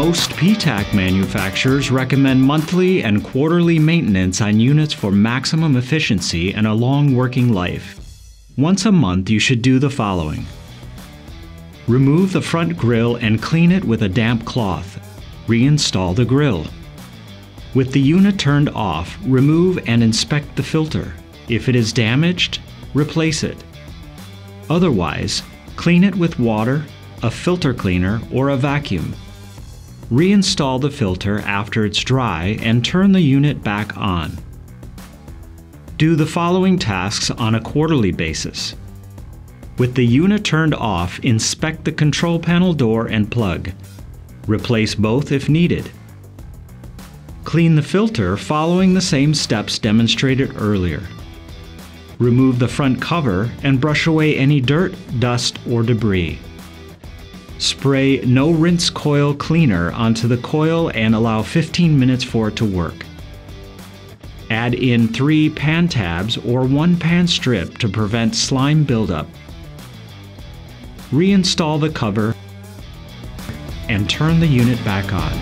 Most PTAC manufacturers recommend monthly and quarterly maintenance on units for maximum efficiency and a long working life. Once a month, you should do the following. Remove the front grille and clean it with a damp cloth. Reinstall the grille. With the unit turned off, remove and inspect the filter. If it is damaged, replace it. Otherwise, clean it with water, a filter cleaner, or a vacuum. Reinstall the filter after it's dry and turn the unit back on. Do the following tasks on a quarterly basis. With the unit turned off, inspect the control panel door and plug. Replace both if needed. Clean the filter following the same steps demonstrated earlier. Remove the front cover and brush away any dirt, dust, or debris. Spray no rinse coil cleaner onto the coil and allow 15 minutes for it to work. Add in 3 pan tabs or 1 pan strip to prevent slime buildup. Reinstall the cover and turn the unit back on.